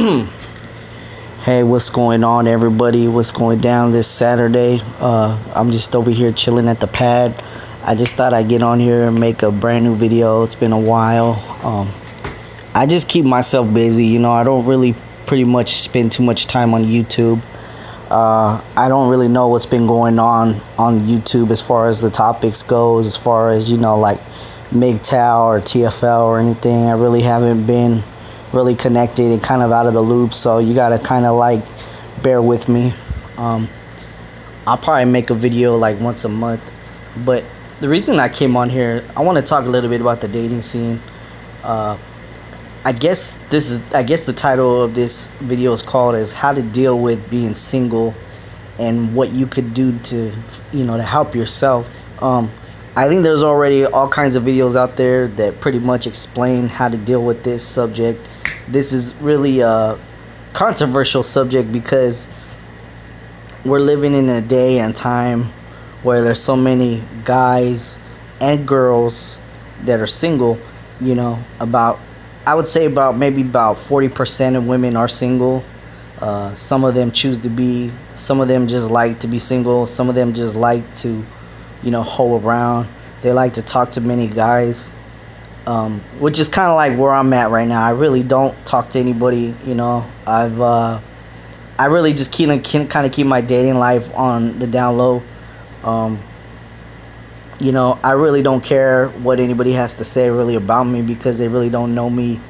Hey, what's going on, everybody? What's going down this Saturday? I'm just over here chilling at the pad. I just thought I'd get on here and make a brand new video. It's been a while. I just keep myself busy. I don't really pretty much spend too much time on YouTube. I don't really know what's been going on YouTube as far as the topics goes, as far as, like MGTOW or TFL or anything. I really haven't been really connected and kind of out of the loop, so you gotta kind of like bear with me. I'll probably make a video like once a month, but the reason I came on here, I want to talk a little bit about the dating scene. I guess the title of this video is called as how to deal with being single and what you could do to to help yourself. I think there's already all kinds of videos out there that pretty much explain how to deal with this subject. This is really a controversial subject because we're living in a day and time where there's so many guys and girls that are single. I would say maybe about 40% of women are single. Some of them choose to be, some of them just like to be single, some of them just like to hoe around. They like to talk to many guys, which is kind of like where I'm at right now. I really don't talk to anybody. I really just kind of keep my dating life on the down low. I really don't care what anybody has to say really about me because they really don't know me.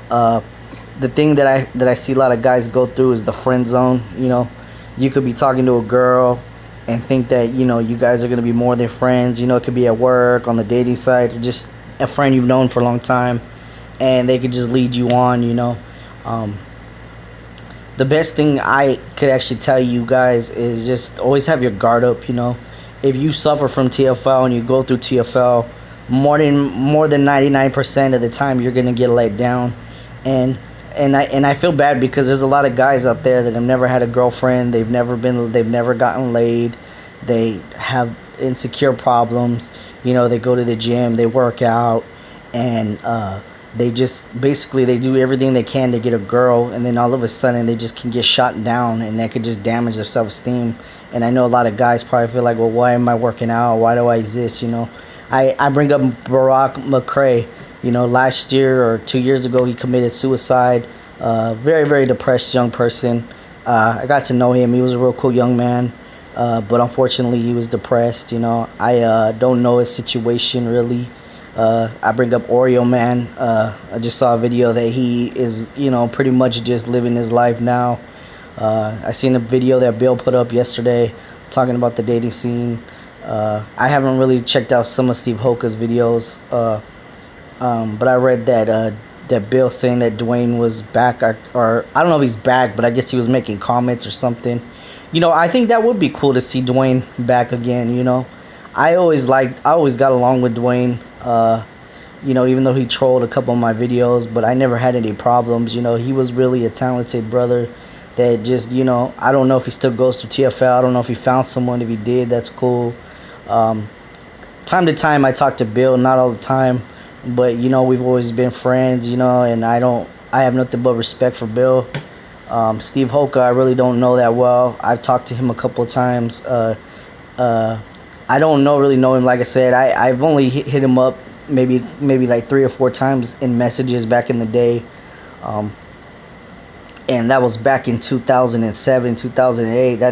The thing that I see a lot of guys go through is the friend zone. You could be talking to a girl and think that you guys are going to be more than friends. It could be at work, on the dating site, or just a friend you've known for a long time, and they could just lead you on. The best thing I could actually tell you guys is just always have your guard up. If you suffer from TFL and you go through TFL, more than 99% of the time you're going to get let down. And I feel bad because there's a lot of guys out there that have never had a girlfriend. They've never gotten laid. They have insecure problems. They go to the gym, they work out, and they just basically they do everything they can to get a girl, and then all of a sudden they just can get shot down, and that could just damage their self-esteem. And I know a lot of guys probably feel like, well, why am I working out? Why do I exist? I bring up Barack McRae. Last year or 2 years ago, he committed suicide. Very, very depressed young person. I got to know him. He was a real cool young man, but unfortunately, he was depressed. I don't know his situation really. I bring up Oreo Man. I just saw a video that he is, pretty much just living his life now. I seen a video that Bill put up yesterday talking about the dating scene. I haven't really checked out some of Steve Hoka's videos. But I read that Bill saying that Dwayne was back, or I don't know if he's back, but I guess he was making comments or something. I think that would be cool to see Dwayne back again. I always got along with Dwayne. Even though he trolled a couple of my videos, but I never had any problems. He was really a talented brother that just, I don't know if he still goes to TFL. I don't know if he found someone. If he did, that's cool. Time to time, I talk to Bill, not all the time. But we've always been friends, and I have nothing but respect for Bill. Steve Hoka, I really don't know that well. I've talked to him a couple of times. I don't really know him. Like I said, I've only hit him up maybe like 3 or 4 times in messages back in the day. And that was back in 2007, 2008.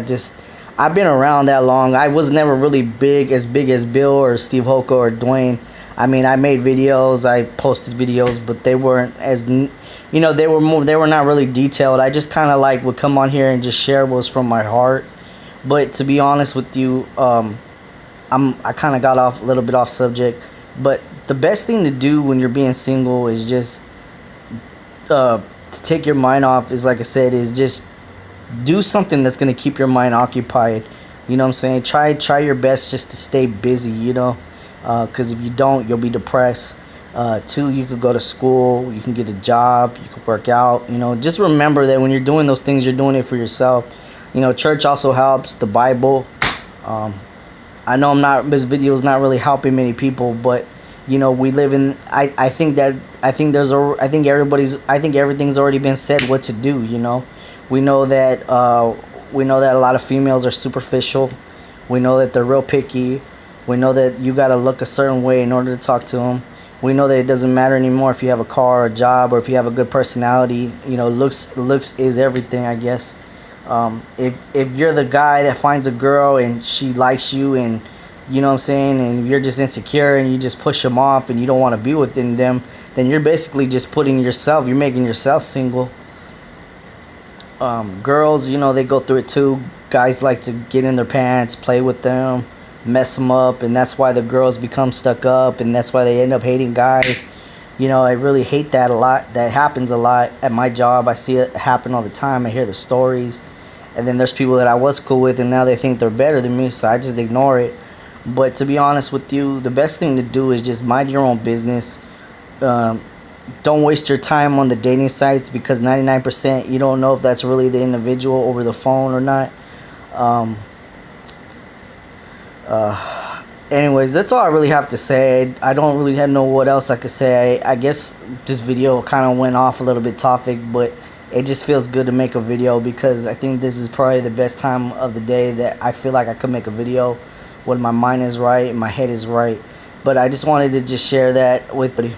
I've been around that long. I was never really as big as Bill or Steve Hoka or Dwayne. I mean, I made videos, I posted videos, but they weren't as, they were not really detailed. I just kind of would come on here and just share what was from my heart. But to be honest with you, I kind of got a little bit off subject. But the best thing to do when you're being single is just to take your mind off. Is like I said, is just do something that's gonna keep your mind occupied. You know what I'm saying? Try your best just to stay busy. Because if you don't, you'll be depressed. 2, you could go to school, you can get a job, you could work out. Just remember that when you're doing those things, you're doing it for yourself. Church also helps, the Bible. I know this video is not really helping many people, but You know, we live in. I think that I think there's a. I think everybody's. I think everything's already been said what to do. You know, we know that. We know that a lot of females are superficial. We know that they're real picky. We know that you gotta look a certain way in order to talk to them. We know that it doesn't matter anymore if you have a car or a job or if you have a good personality. You know, looks is everything, I guess. If you're the guy that finds a girl and she likes you, and you know what I'm saying, and you're just insecure and you just push them off and you don't want to be within them, then you're basically just putting yourself, you're making yourself single. Girls, you know, they go through it too. Guys like to get in their pants, play with them, mess them up, and that's why the girls become stuck up, and that's why they end up hating guys. You know, I really hate that a lot. That happens a lot at my job. I see it happen all the time. I hear the stories. And then there's people that I was cool with and now they think they're better than me, so I just ignore it. But to be honest with you, the best thing to do is just mind your own business. Don't waste your time on the dating sites, because 99% you don't know if that's really the individual over the phone or not. Um, Anyways, that's all I really have to say. I don't really know what else I could say. I guess this video kind of went off a little bit topic, but it just feels good to make a video because I think this is probably the best time of the day that I feel like I could make a video when my mind is right and my head is right. But I just wanted to just share that with you.